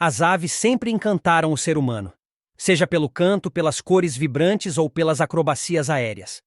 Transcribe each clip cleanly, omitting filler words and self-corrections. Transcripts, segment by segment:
As aves sempre encantaram o ser humano, seja pelo canto, pelas cores vibrantes ou pelas acrobacias aéreas.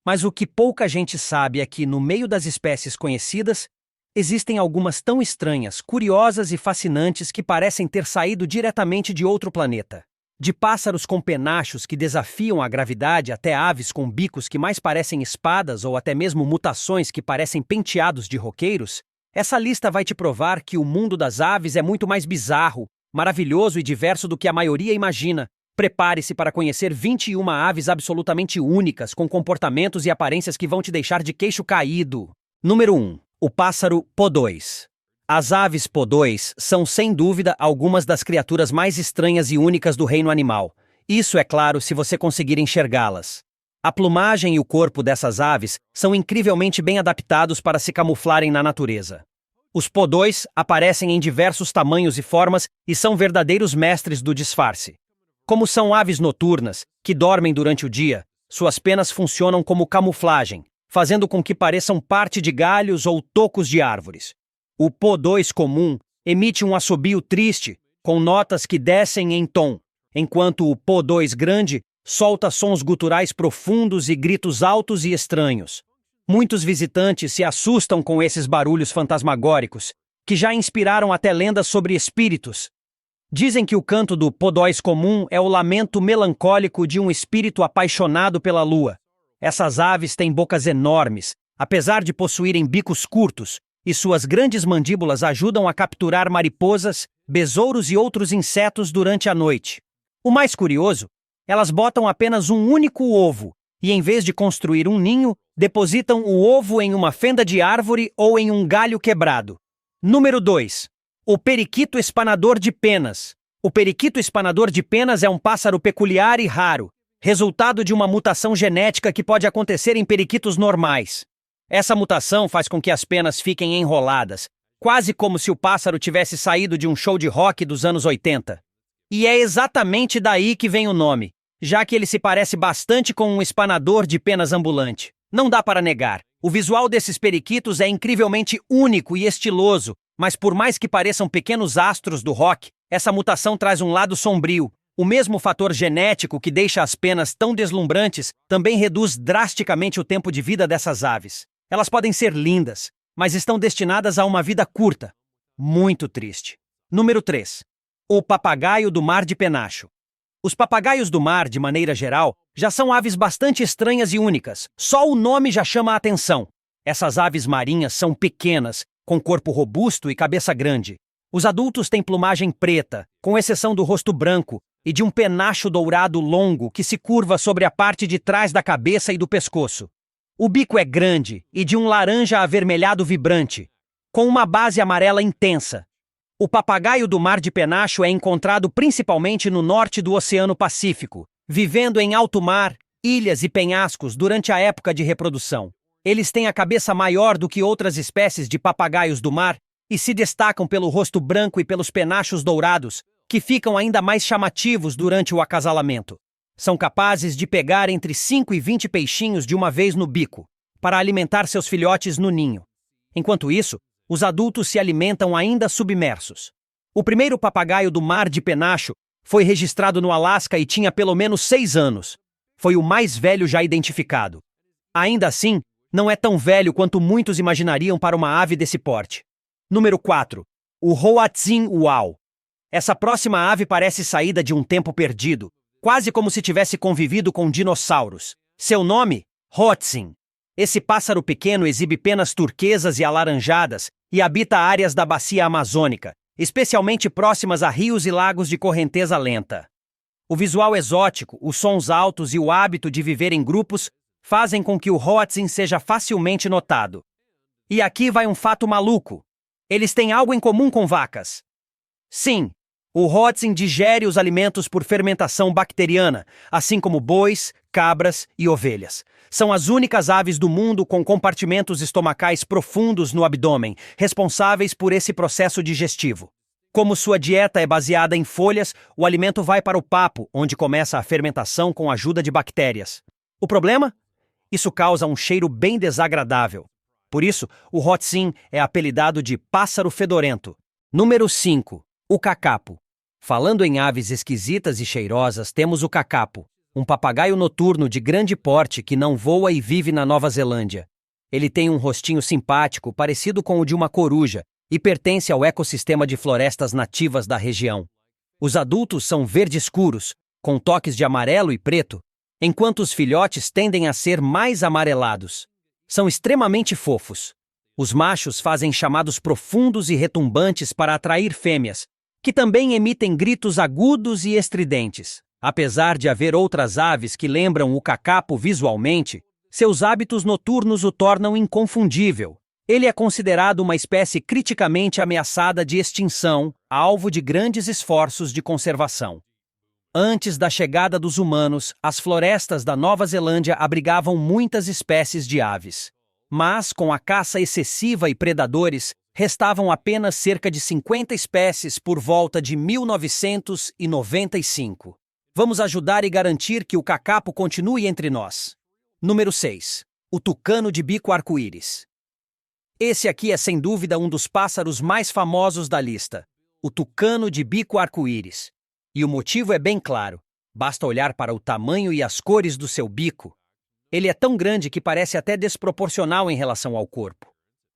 Mas o que pouca gente sabe é que, no meio das espécies conhecidas, existem algumas tão estranhas, curiosas e fascinantes que parecem ter saído diretamente de outro planeta. De pássaros com penachos que desafiam a gravidade até aves com bicos que mais parecem espadas ou até mesmo mutações que parecem penteados de roqueiros, essa lista vai te provar que o mundo das aves é muito mais bizarro, maravilhoso e diverso do que a maioria imagina. Prepare-se para conhecer 21 aves absolutamente únicas, com comportamentos e aparências que vão te deixar de queixo caído. Número 1. O pássaro podóis. As aves podóis são, sem dúvida, algumas das criaturas mais estranhas e únicas do reino animal. Isso, é claro, se você conseguir enxergá-las. A plumagem e o corpo dessas aves são incrivelmente bem adaptados para se camuflarem na natureza. Os podóis aparecem em diversos tamanhos e formas e são verdadeiros mestres do disfarce. Como são aves noturnas, que dormem durante o dia, suas penas funcionam como camuflagem, fazendo com que pareçam parte de galhos ou tocos de árvores. O podóis comum emite um assobio triste, com notas que descem em tom, enquanto o podóis grande solta sons guturais profundos e gritos altos e estranhos. Muitos visitantes se assustam com esses barulhos fantasmagóricos, que já inspiraram até lendas sobre espíritos. Dizem que o canto do podóis comum é o lamento melancólico de um espírito apaixonado pela lua. Essas aves têm bocas enormes, apesar de possuírem bicos curtos, e suas grandes mandíbulas ajudam a capturar mariposas, besouros e outros insetos durante a noite. O mais curioso, elas botam apenas um único ovo, e em vez de construir um ninho, depositam o ovo em uma fenda de árvore ou em um galho quebrado. Número 2. O periquito espanador de penas. O periquito espanador de penas é um pássaro peculiar e raro, resultado de uma mutação genética que pode acontecer em periquitos normais. Essa mutação faz com que as penas fiquem enroladas, quase como se o pássaro tivesse saído de um show de rock dos anos 80. E é exatamente daí que vem o nome, já que ele se parece bastante com um espanador de penas ambulante. Não dá para negar, o visual desses periquitos é incrivelmente único e estiloso, mas por mais que pareçam pequenos astros do rock, essa mutação traz um lado sombrio. O mesmo fator genético que deixa as penas tão deslumbrantes também reduz drasticamente o tempo de vida dessas aves. Elas podem ser lindas, mas estão destinadas a uma vida curta. Muito triste. Número 3. O papagaio do mar de penacho. Os papagaios do mar, de maneira geral, já são aves bastante estranhas e únicas. Só o nome já chama a atenção. Essas aves marinhas são pequenas, com corpo robusto e cabeça grande. Os adultos têm plumagem preta, com exceção do rosto branco, e de um penacho dourado longo que se curva sobre a parte de trás da cabeça e do pescoço. O bico é grande e de um laranja avermelhado vibrante, com uma base amarela intensa. O papagaio do mar de penacho é encontrado principalmente no norte do Oceano Pacífico, vivendo em alto mar, ilhas e penhascos durante a época de reprodução. Eles têm a cabeça maior do que outras espécies de papagaios do mar e se destacam pelo rosto branco e pelos penachos dourados, que ficam ainda mais chamativos durante o acasalamento. São capazes de pegar entre 5 e 20 peixinhos de uma vez no bico, para alimentar seus filhotes no ninho. Enquanto isso, os adultos se alimentam ainda submersos. O primeiro papagaio do mar de penacho foi registrado no Alasca e tinha pelo menos 6 anos. Foi o mais velho já identificado. Ainda assim, não é tão velho quanto muitos imaginariam para uma ave desse porte. Número 4. O hoatzin-uau. Essa próxima ave parece saída de um tempo perdido, quase como se tivesse convivido com dinossauros. Seu nome? Hoatzin. Esse pássaro pequeno exibe penas turquesas e alaranjadas e habita áreas da bacia amazônica, especialmente próximas a rios e lagos de correnteza lenta. O visual exótico, os sons altos e o hábito de viver em grupos fazem com que o hoatzin seja facilmente notado. E aqui vai um fato maluco. Eles têm algo em comum com vacas. Sim, o hoatzin digere os alimentos por fermentação bacteriana, assim como bois, cabras e ovelhas. São as únicas aves do mundo com compartimentos estomacais profundos no abdômen, responsáveis por esse processo digestivo. Como sua dieta é baseada em folhas, o alimento vai para o papo, onde começa a fermentação com a ajuda de bactérias. O problema? Isso causa um cheiro bem desagradável. Por isso, o hoatzin é apelidado de pássaro fedorento. Número 5. O cacapo. Falando em aves esquisitas e cheirosas, temos o cacapo, um papagaio noturno de grande porte que não voa e vive na Nova Zelândia. Ele tem um rostinho simpático, parecido com o de uma coruja, e pertence ao ecossistema de florestas nativas da região. Os adultos são verde escuros, com toques de amarelo e preto, enquanto os filhotes tendem a ser mais amarelados. São extremamente fofos. Os machos fazem chamados profundos e retumbantes para atrair fêmeas, que também emitem gritos agudos e estridentes. Apesar de haver outras aves que lembram o cacapo visualmente, seus hábitos noturnos o tornam inconfundível. Ele é considerado uma espécie criticamente ameaçada de extinção, alvo de grandes esforços de conservação. Antes da chegada dos humanos, as florestas da Nova Zelândia abrigavam muitas espécies de aves. Mas, com a caça excessiva e predadores, restavam apenas cerca de 50 espécies por volta de 1995. Vamos ajudar e garantir que o cacapo continue entre nós. Número 6. O tucano de bico arco-íris. Esse aqui é sem dúvida um dos pássaros mais famosos da lista, o tucano de bico arco-íris. E o motivo é bem claro, basta olhar para o tamanho e as cores do seu bico. Ele é tão grande que parece até desproporcional em relação ao corpo.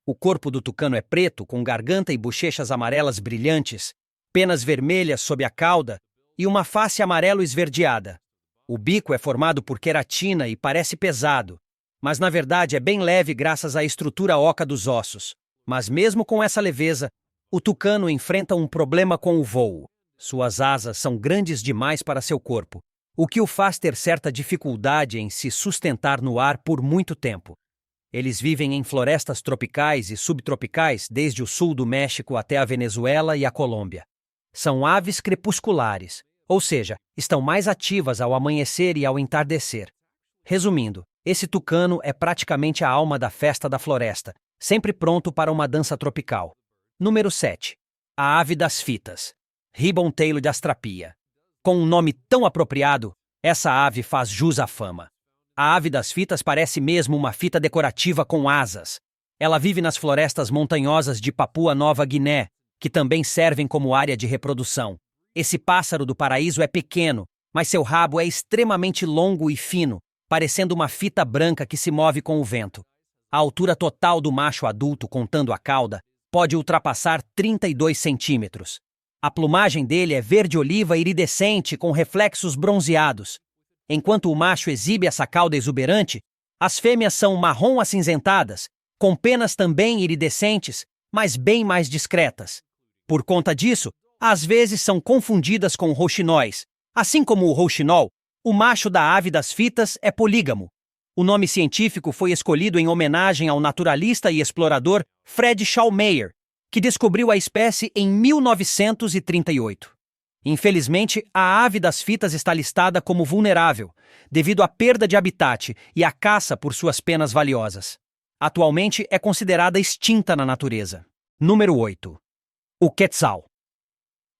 O corpo do tucano é preto, com garganta e bochechas amarelas brilhantes, penas vermelhas sob a cauda e uma face amarelo esverdeada. O bico é formado por queratina e parece pesado, mas na verdade é bem leve graças à estrutura oca dos ossos. Mas mesmo com essa leveza, o tucano enfrenta um problema com o voo. Suas asas são grandes demais para seu corpo, o que o faz ter certa dificuldade em se sustentar no ar por muito tempo. Eles vivem em florestas tropicais e subtropicais desde o sul do México até a Venezuela e a Colômbia. São aves crepusculares, ou seja, estão mais ativas ao amanhecer e ao entardecer. Resumindo, esse tucano é praticamente a alma da festa da floresta, sempre pronto para uma dança tropical. Número 7. A ave das fitas, Ribbon-tailed astrapia. Com um nome tão apropriado, essa ave faz jus à fama. A ave das fitas parece mesmo uma fita decorativa com asas. Ela vive nas florestas montanhosas de Papua Nova Guiné, que também servem como área de reprodução. Esse pássaro do paraíso é pequeno, mas seu rabo é extremamente longo e fino, parecendo uma fita branca que se move com o vento. A altura total do macho adulto, contando a cauda, pode ultrapassar 32 centímetros. A plumagem dele é verde-oliva iridescente com reflexos bronzeados. Enquanto o macho exibe essa cauda exuberante, as fêmeas são marrom acinzentadas, com penas também iridescentes, mas bem mais discretas. Por conta disso, às vezes são confundidas com rouxinóis. Assim como o rouxinol, o macho da ave das fitas é polígamo. O nome científico foi escolhido em homenagem ao naturalista e explorador Fred Schallmeyer, que descobriu a espécie em 1938. Infelizmente, a ave das fitas está listada como vulnerável, devido à perda de habitat e à caça por suas penas valiosas. Atualmente é considerada extinta na natureza. Número 8. O quetzal.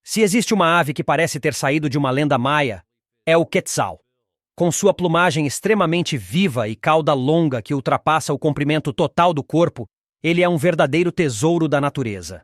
Se existe uma ave que parece ter saído de uma lenda maia, é o quetzal. Com sua plumagem extremamente viva e cauda longa que ultrapassa o comprimento total do corpo, ele é um verdadeiro tesouro da natureza.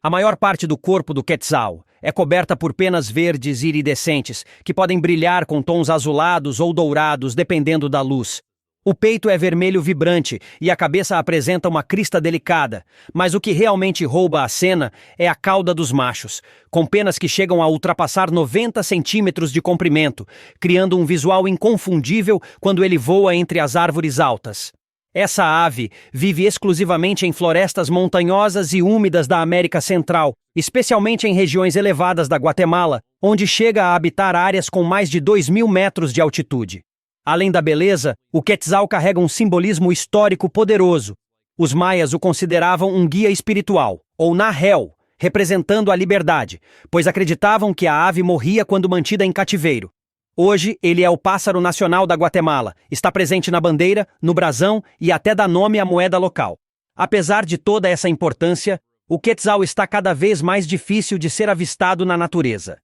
A maior parte do corpo do quetzal é coberta por penas verdes iridescentes, que podem brilhar com tons azulados ou dourados, dependendo da luz. O peito é vermelho vibrante e a cabeça apresenta uma crista delicada, mas o que realmente rouba a cena é a cauda dos machos, com penas que chegam a ultrapassar 90 centímetros de comprimento, criando um visual inconfundível quando ele voa entre as árvores altas. Essa ave vive exclusivamente em florestas montanhosas e úmidas da América Central, especialmente em regiões elevadas da Guatemala, onde chega a habitar áreas com mais de 2.000 metros de altitude. Além da beleza, o quetzal carrega um simbolismo histórico poderoso. Os maias o consideravam um guia espiritual, ou nahel, representando a liberdade, pois acreditavam que a ave morria quando mantida em cativeiro. Hoje, ele é o pássaro nacional da Guatemala, está presente na bandeira, no brasão e até dá nome à moeda local. Apesar de toda essa importância, o quetzal está cada vez mais difícil de ser avistado na natureza.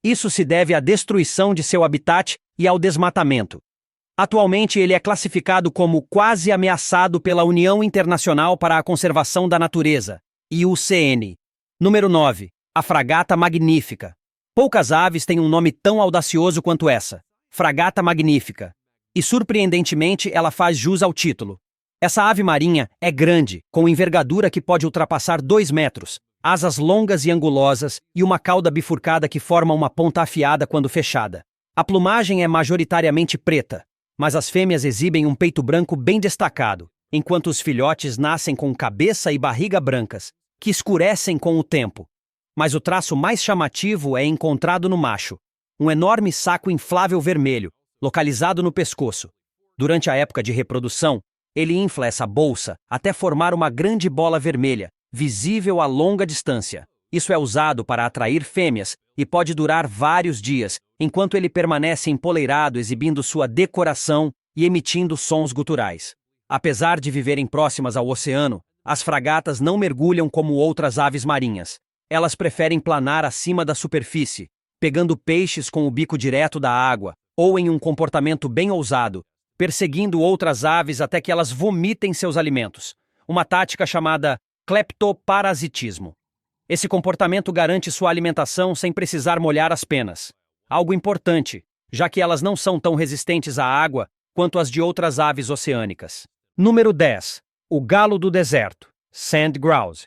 Isso se deve à destruição de seu habitat e ao desmatamento. Atualmente, ele é classificado como quase ameaçado pela União Internacional para a Conservação da Natureza, IUCN. Número 9. A fragata magnífica. Poucas aves têm um nome tão audacioso quanto essa, Fragata magnifica. E surpreendentemente ela faz jus ao título. Essa ave marinha é grande, com envergadura que pode ultrapassar 2 metros, asas longas e angulosas e uma cauda bifurcada que forma uma ponta afiada quando fechada. A plumagem é majoritariamente preta, mas as fêmeas exibem um peito branco bem destacado, enquanto os filhotes nascem com cabeça e barriga brancas, que escurecem com o tempo. Mas o traço mais chamativo é encontrado no macho, um enorme saco inflável vermelho, localizado no pescoço. Durante a época de reprodução, ele infla essa bolsa até formar uma grande bola vermelha, visível a longa distância. Isso é usado para atrair fêmeas e pode durar vários dias, enquanto ele permanece empoleirado, exibindo sua decoração e emitindo sons guturais. Apesar de viverem próximas ao oceano, as fragatas não mergulham como outras aves marinhas. Elas preferem planar acima da superfície, pegando peixes com o bico direto da água, ou em um comportamento bem ousado, perseguindo outras aves até que elas vomitem seus alimentos. Uma tática chamada cleptoparasitismo. Esse comportamento garante sua alimentação sem precisar molhar as penas. Algo importante, já que elas não são tão resistentes à água quanto as de outras aves oceânicas. Número 10. O galo do deserto, Sand Grouse.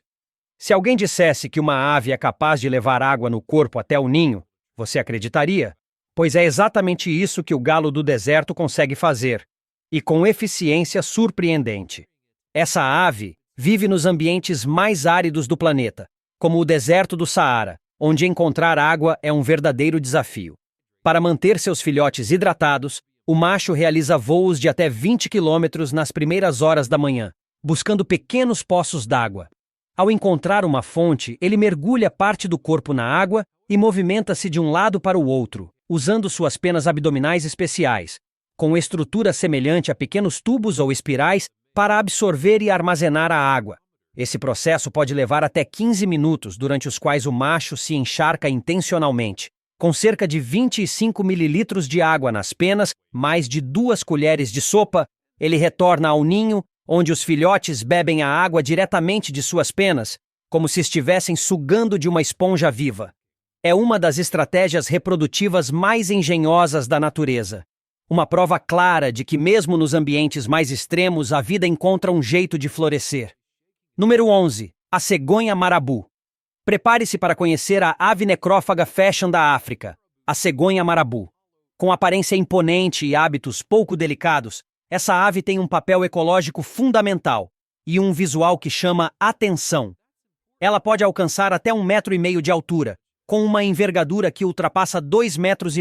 Se alguém dissesse que uma ave é capaz de levar água no corpo até o ninho, você acreditaria? Pois é exatamente isso que o galo do deserto consegue fazer, e com eficiência surpreendente. Essa ave vive nos ambientes mais áridos do planeta, como o deserto do Saara, onde encontrar água é um verdadeiro desafio. Para manter seus filhotes hidratados, o macho realiza voos de até 20 quilômetros nas primeiras horas da manhã, buscando pequenos poços d'água. Ao encontrar uma fonte, ele mergulha parte do corpo na água e movimenta-se de um lado para o outro, usando suas penas abdominais especiais, com estrutura semelhante a pequenos tubos ou espirais para absorver e armazenar a água. Esse processo pode levar até 15 minutos, durante os quais o macho se encharca intencionalmente. Com cerca de 25 mililitros de água nas penas, mais de 2 colheres de sopa, ele retorna ao ninho, onde os filhotes bebem a água diretamente de suas penas, como se estivessem sugando de uma esponja viva. É uma das estratégias reprodutivas mais engenhosas da natureza. Uma prova clara de que mesmo nos ambientes mais extremos a vida encontra um jeito de florescer. Número 11. A cegonha marabu. Prepare-se para conhecer a ave necrófaga fashion da África, a cegonha marabu. Com aparência imponente e hábitos pouco delicados, essa ave tem um papel ecológico fundamental e um visual que chama atenção. Ela pode alcançar até 1,5 metro de altura, com uma envergadura que ultrapassa 2,5 metros.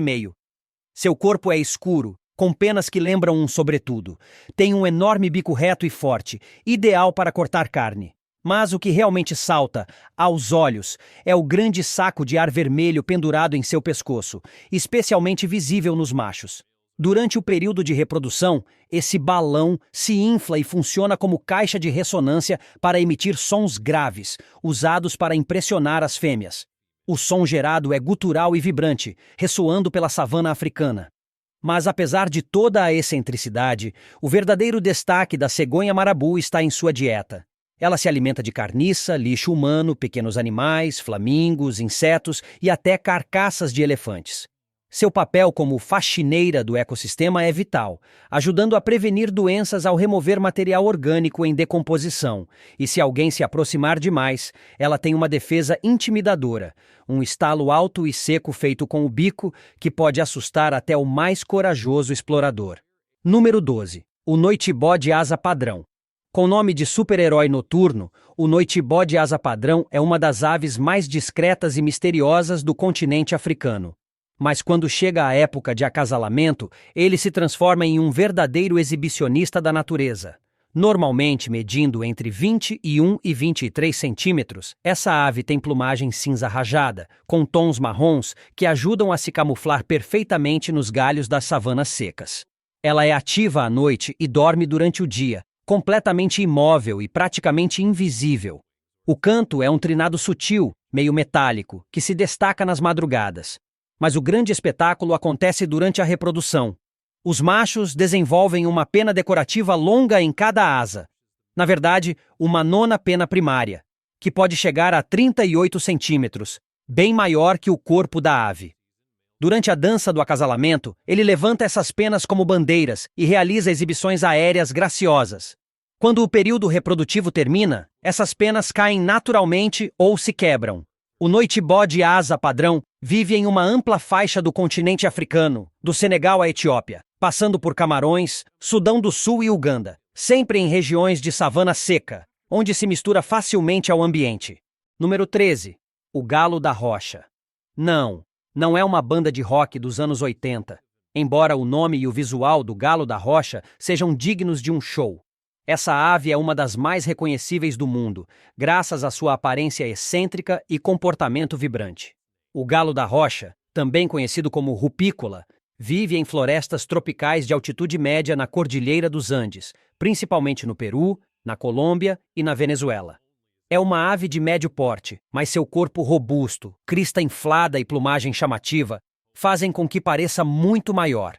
Seu corpo é escuro, com penas que lembram um sobretudo. Tem um enorme bico reto e forte, ideal para cortar carne. Mas o que realmente salta aos olhos é o grande saco de ar vermelho pendurado em seu pescoço, especialmente visível nos machos. Durante o período de reprodução, esse balão se infla e funciona como caixa de ressonância para emitir sons graves, usados para impressionar as fêmeas. O som gerado é gutural e vibrante, ressoando pela savana africana. Mas apesar de toda a excentricidade, o verdadeiro destaque da cegonha marabu está em sua dieta. Ela se alimenta de carniça, lixo humano, pequenos animais, flamingos, insetos e até carcaças de elefantes. Seu papel como faxineira do ecossistema é vital, ajudando a prevenir doenças ao remover material orgânico em decomposição. E se alguém se aproximar demais, ela tem uma defesa intimidadora, um estalo alto e seco feito com o bico que pode assustar até o mais corajoso explorador. Número 12. O noitibó de asa padrão. Com nome de super-herói noturno, o noitibó de asa padrão é uma das aves mais discretas e misteriosas do continente africano. Mas quando chega a época de acasalamento, ele se transforma em um verdadeiro exibicionista da natureza. Normalmente medindo entre 21 e 23 centímetros, essa ave tem plumagem cinza rajada, com tons marrons que ajudam a se camuflar perfeitamente nos galhos das savanas secas. Ela é ativa à noite e dorme durante o dia, completamente imóvel e praticamente invisível. O canto é um trinado sutil, meio metálico, que se destaca nas madrugadas. Mas o grande espetáculo acontece durante a reprodução. Os machos desenvolvem uma pena decorativa longa em cada asa. Na verdade, uma nona pena primária, que pode chegar a 38 centímetros, bem maior que o corpo da ave. Durante a dança do acasalamento, ele levanta essas penas como bandeiras e realiza exibições aéreas graciosas. Quando o período reprodutivo termina, essas penas caem naturalmente ou se quebram. O noitibó de asa padrão vive em uma ampla faixa do continente africano, do Senegal à Etiópia, passando por Camarões, Sudão do Sul e Uganda, sempre em regiões de savana seca, onde se mistura facilmente ao ambiente. Número 13. O galo da rocha. Não é uma banda de rock dos anos 80, embora o nome e o visual do galo da rocha sejam dignos de um show. Essa ave é uma das mais reconhecíveis do mundo, graças à sua aparência excêntrica e comportamento vibrante. O galo da rocha, também conhecido como rupícola, vive em florestas tropicais de altitude média na Cordilheira dos Andes, principalmente no Peru, na Colômbia e na Venezuela. É uma ave de médio porte, mas seu corpo robusto, crista inflada e plumagem chamativa fazem com que pareça muito maior.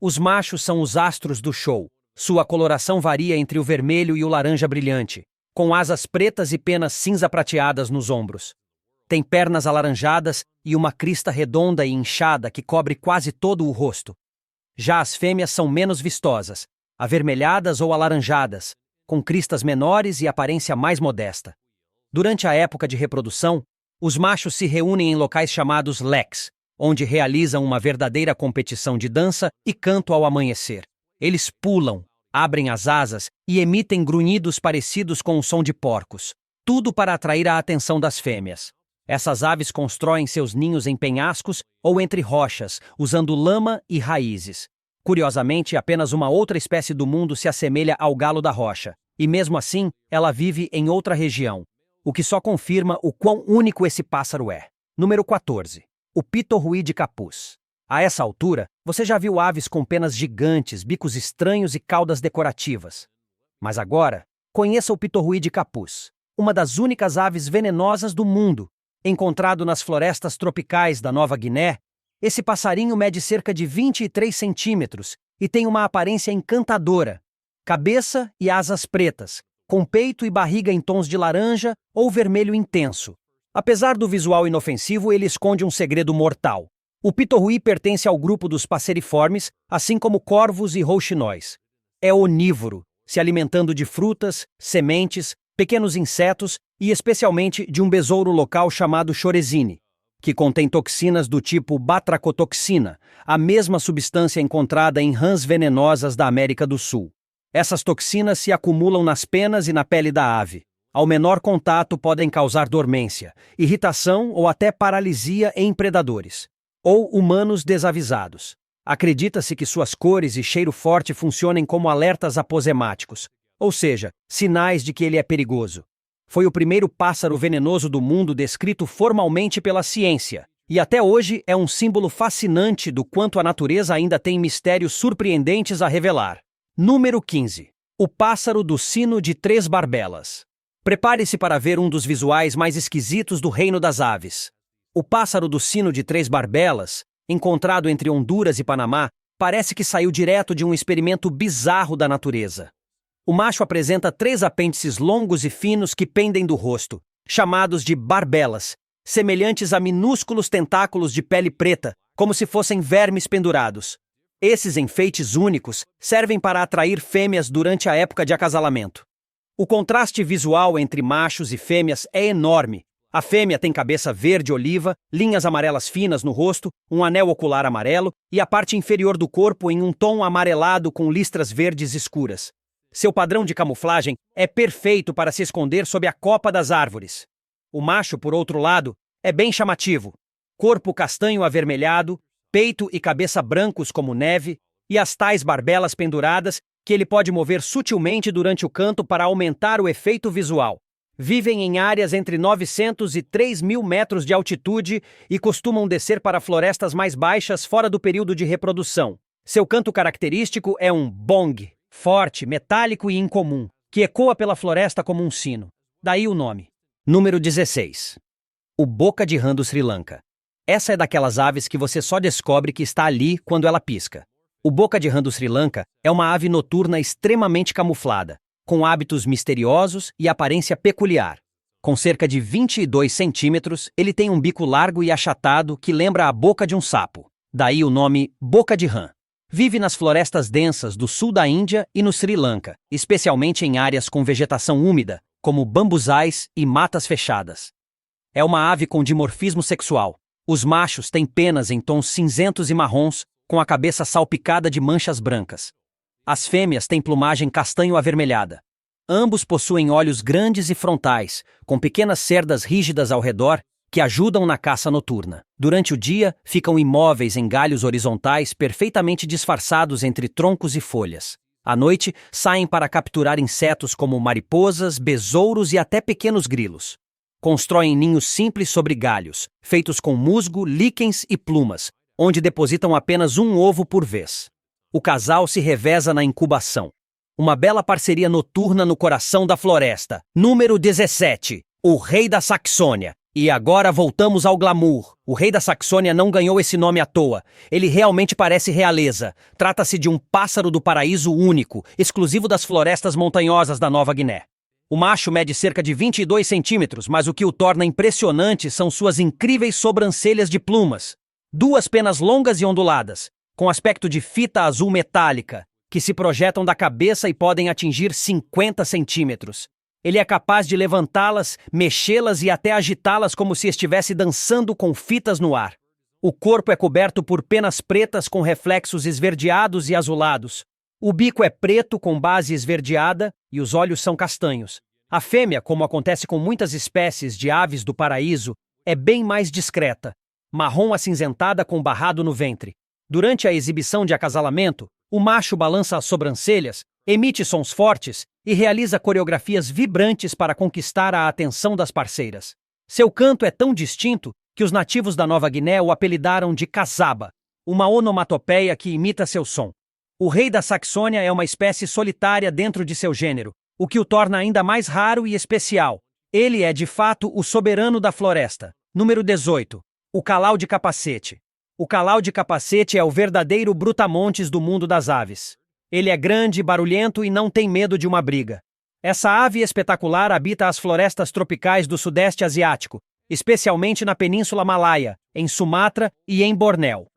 Os machos são os astros do show. Sua coloração varia entre o vermelho e o laranja brilhante, com asas pretas e penas cinza prateadas nos ombros. Tem pernas alaranjadas e uma crista redonda e inchada que cobre quase todo o rosto. Já as fêmeas são menos vistosas, avermelhadas ou alaranjadas, com cristas menores e aparência mais modesta. Durante a época de reprodução, os machos se reúnem em locais chamados leks, onde realizam uma verdadeira competição de dança e canto ao amanhecer. Eles pulam, abrem as asas e emitem grunhidos parecidos com o som de porcos, tudo para atrair a atenção das fêmeas. Essas aves constroem seus ninhos em penhascos ou entre rochas, usando lama e raízes. Curiosamente, apenas uma outra espécie do mundo se assemelha ao galo da rocha, e mesmo assim, ela vive em outra região, o que só confirma o quão único esse pássaro é. Número 14. O pitorruí de capuz. A essa altura, você já viu aves com penas gigantes, bicos estranhos e caudas decorativas. Mas agora, conheça o pitorruí de capuz, uma das únicas aves venenosas do mundo. Encontrado nas florestas tropicais da Nova Guiné, esse passarinho mede cerca de 23 centímetros e tem uma aparência encantadora. Cabeça e asas pretas, com peito e barriga em tons de laranja ou vermelho intenso. Apesar do visual inofensivo, ele esconde um segredo mortal. O pitorruí pertence ao grupo dos passeriformes, assim como corvos e rouxinóis. É onívoro, se alimentando de frutas, sementes, pequenos insetos e especialmente de um besouro local chamado chorezine, que contém toxinas do tipo batracotoxina, a mesma substância encontrada em rãs venenosas da América do Sul. Essas toxinas se acumulam nas penas e na pele da ave. Ao menor contato podem causar dormência, irritação ou até paralisia em predadores ou humanos desavisados. Acredita-se que suas cores e cheiro forte funcionem como alertas aposemáticos, ou seja, sinais de que ele é perigoso. Foi o primeiro pássaro venenoso do mundo descrito formalmente pela ciência, e até hoje é um símbolo fascinante do quanto a natureza ainda tem mistérios surpreendentes a revelar. Número 15. O pássaro do sino de três barbelas. Prepare-se para ver um dos visuais mais esquisitos do reino das aves. O pássaro do sino de três barbelas, encontrado entre Honduras e Panamá, parece que saiu direto de um experimento bizarro da natureza. O macho apresenta 3 apêndices longos e finos que pendem do rosto, chamados de barbelas, semelhantes a minúsculos tentáculos de pele preta, como se fossem vermes pendurados. Esses enfeites únicos servem para atrair fêmeas durante a época de acasalamento. O contraste visual entre machos e fêmeas é enorme. A fêmea tem cabeça verde-oliva, linhas amarelas finas no rosto, um anel ocular amarelo e a parte inferior do corpo em um tom amarelado com listras verdes escuras. Seu padrão de camuflagem é perfeito para se esconder sob a copa das árvores. O macho, por outro lado, é bem chamativo. Corpo castanho avermelhado, peito e cabeça brancos como neve e as tais barbelas penduradas que ele pode mover sutilmente durante o canto para aumentar o efeito visual. Vivem em áreas entre 900 e 3.000 metros de altitude e costumam descer para florestas mais baixas fora do período de reprodução. Seu canto característico é um bong, forte, metálico e incomum, que ecoa pela floresta como um sino. Daí o nome. Número 16. O boca de rã do Sri Lanka. Essa é daquelas aves que você só descobre que está ali quando ela pisca. O boca de rã do Sri Lanka é uma ave noturna extremamente camuflada, com hábitos misteriosos e aparência peculiar. Com cerca de 22 centímetros, ele tem um bico largo e achatado que lembra a boca de um sapo. Daí o nome boca de rã. Vive nas florestas densas do sul da Índia e no Sri Lanka, especialmente em áreas com vegetação úmida, como bambuzais e matas fechadas. É uma ave com dimorfismo sexual. Os machos têm penas em tons cinzentos e marrons, com a cabeça salpicada de manchas brancas. As fêmeas têm plumagem castanho-avermelhada. Ambos possuem olhos grandes e frontais, com pequenas cerdas rígidas ao redor, que ajudam na caça noturna. Durante o dia, ficam imóveis em galhos horizontais perfeitamente disfarçados entre troncos e folhas. À noite, saem para capturar insetos como mariposas, besouros e até pequenos grilos. Constroem ninhos simples sobre galhos, feitos com musgo, líquens e plumas, onde depositam apenas um ovo por vez. O casal se reveza na incubação. Uma bela parceria noturna no coração da floresta. Número 17. O Rei da Saxônia. E agora voltamos ao glamour. O Rei da Saxônia não ganhou esse nome à toa. Ele realmente parece realeza. Trata-se de um pássaro do paraíso único, exclusivo das florestas montanhosas da Nova Guiné. O macho mede cerca de 22 centímetros, mas o que o torna impressionante são suas incríveis sobrancelhas de plumas. Duas penas longas e onduladas, com aspecto de fita azul metálica, que se projetam da cabeça e podem atingir 50 centímetros. Ele é capaz de levantá-las, mexê-las e até agitá-las como se estivesse dançando com fitas no ar. O corpo é coberto por penas pretas com reflexos esverdeados e azulados. O bico é preto com base esverdeada e os olhos são castanhos. A fêmea, como acontece com muitas espécies de aves do paraíso, é bem mais discreta, marrom acinzentada com barrado no ventre. Durante a exibição de acasalamento, o macho balança as sobrancelhas, emite sons fortes e realiza coreografias vibrantes para conquistar a atenção das parceiras. Seu canto é tão distinto que os nativos da Nova Guiné o apelidaram de casaba, uma onomatopeia que imita seu som. O Rei da Saxônia é uma espécie solitária dentro de seu gênero, o que o torna ainda mais raro e especial. Ele é, de fato, o soberano da floresta. Número 18. O calau de capacete. O calau de capacete é o verdadeiro brutamontes do mundo das aves. Ele é grande, barulhento e não tem medo de uma briga. Essa ave espetacular habita as florestas tropicais do Sudeste Asiático, especialmente na Península Malaia, em Sumatra e em Bornéu.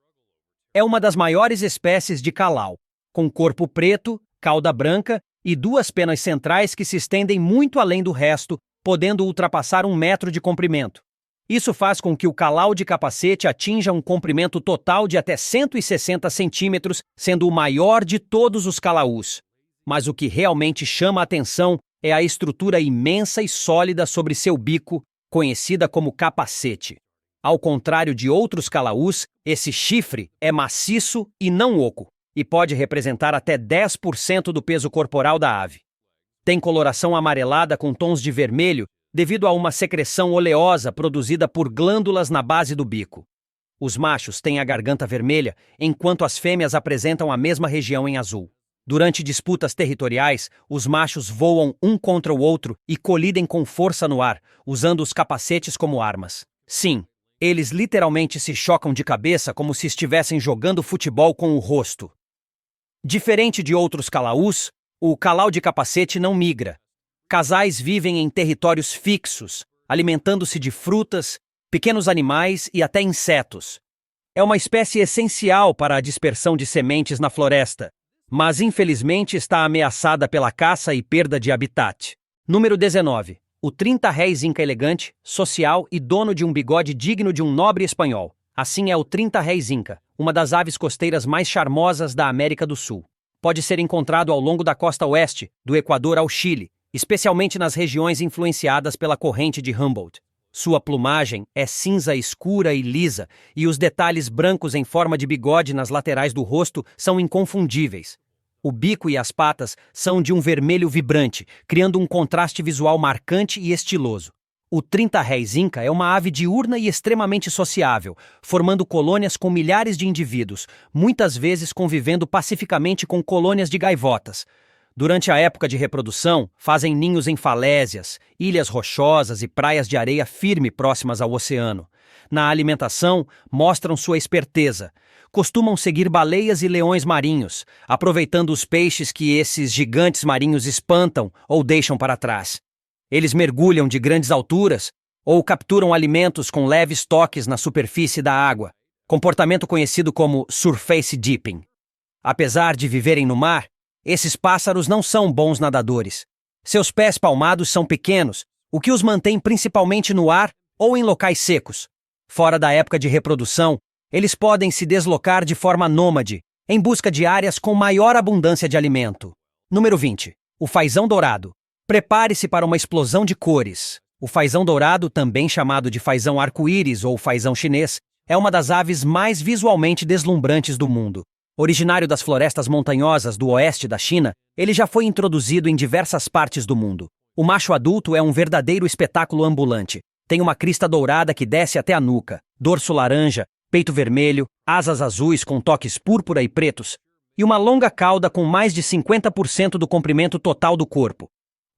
É uma das maiores espécies de calau, com corpo preto, cauda branca e duas penas centrais que se estendem muito além do resto, podendo ultrapassar 1 metro de comprimento. Isso faz com que o calau de capacete atinja um comprimento total de até 160 centímetros, sendo o maior de todos os calaús. Mas o que realmente chama a atenção é a estrutura imensa e sólida sobre seu bico, conhecida como capacete. Ao contrário de outros calaús, esse chifre é maciço e não oco, e pode representar até 10% do peso corporal da ave. Tem coloração amarelada com tons de vermelho, devido a uma secreção oleosa produzida por glândulas na base do bico. Os machos têm a garganta vermelha, enquanto as fêmeas apresentam a mesma região em azul. Durante disputas territoriais, os machos voam um contra o outro e colidem com força no ar, usando os capacetes como armas. Sim, eles literalmente se chocam de cabeça como se estivessem jogando futebol com o rosto. Diferente de outros calaús, o calau de capacete não migra. Casais vivem em territórios fixos, alimentando-se de frutas, pequenos animais e até insetos. É uma espécie essencial para a dispersão de sementes na floresta, mas infelizmente está ameaçada pela caça e perda de habitat. Número 19. O 30 réis inca elegante, social e dono de um bigode digno de um nobre espanhol. Assim é o 30 réis inca, uma das aves costeiras mais charmosas da América do Sul. Pode ser encontrado ao longo da costa oeste, do Equador ao Chile, especialmente nas regiões influenciadas pela corrente de Humboldt. Sua plumagem é cinza escura e lisa, e os detalhes brancos em forma de bigode nas laterais do rosto são inconfundíveis. O bico e as patas são de um vermelho vibrante, criando um contraste visual marcante e estiloso. O 30 réis inca é uma ave diurna e extremamente sociável, formando colônias com milhares de indivíduos, muitas vezes convivendo pacificamente com colônias de gaivotas. Durante a época de reprodução, fazem ninhos em falésias, ilhas rochosas e praias de areia firme próximas ao oceano. Na alimentação, mostram sua esperteza. Costumam seguir baleias e leões marinhos, aproveitando os peixes que esses gigantes marinhos espantam ou deixam para trás. Eles mergulham de grandes alturas ou capturam alimentos com leves toques na superfície da água, comportamento conhecido como surface dipping. Apesar de viverem no mar, esses pássaros não são bons nadadores. Seus pés palmados são pequenos, o que os mantém principalmente no ar ou em locais secos. Fora da época de reprodução, eles podem se deslocar de forma nômade, em busca de áreas com maior abundância de alimento. Número 20. O fazão dourado. Prepare-se para uma explosão de cores. O fazão dourado, também chamado de fazão arco-íris ou fazão chinês, é uma das aves mais visualmente deslumbrantes do mundo. Originário das florestas montanhosas do oeste da China, ele já foi introduzido em diversas partes do mundo. O macho adulto é um verdadeiro espetáculo ambulante. Tem uma crista dourada que desce até a nuca, dorso laranja, peito vermelho, asas azuis com toques púrpura e pretos, e uma longa cauda com mais de 50% do comprimento total do corpo.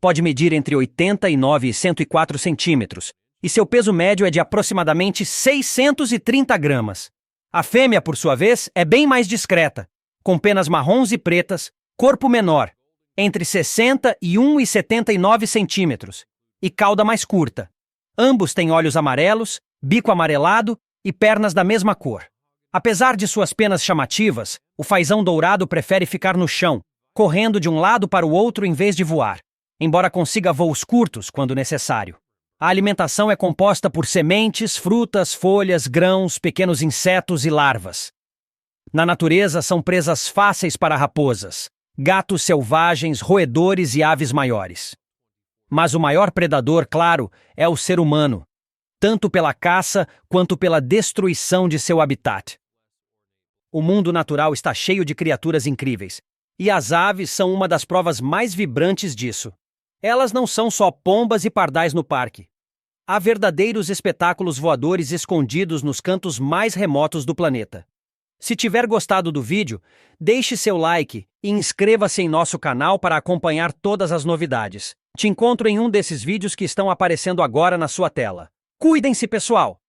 Pode medir entre 89 e 104 centímetros, e seu peso médio é de aproximadamente 630 gramas. A fêmea, por sua vez, é bem mais discreta, com penas marrons e pretas, corpo menor, entre 60 e 1,79 centímetros, e cauda mais curta. Ambos têm olhos amarelos, bico amarelado e pernas da mesma cor. Apesar de suas penas chamativas, o fazão dourado prefere ficar no chão, correndo de um lado para o outro em vez de voar, embora consiga voos curtos quando necessário. A alimentação é composta por sementes, frutas, folhas, grãos, pequenos insetos e larvas. Na natureza, são presas fáceis para raposas, gatos selvagens, roedores e aves maiores. Mas o maior predador, claro, é o ser humano, tanto pela caça quanto pela destruição de seu habitat. O mundo natural está cheio de criaturas incríveis, e as aves são uma das provas mais vibrantes disso. Elas não são só pombas e pardais no parque. Há verdadeiros espetáculos voadores escondidos nos cantos mais remotos do planeta. Se tiver gostado do vídeo, deixe seu like e inscreva-se em nosso canal para acompanhar todas as novidades. Te encontro em um desses vídeos que estão aparecendo agora na sua tela. Cuidem-se, pessoal!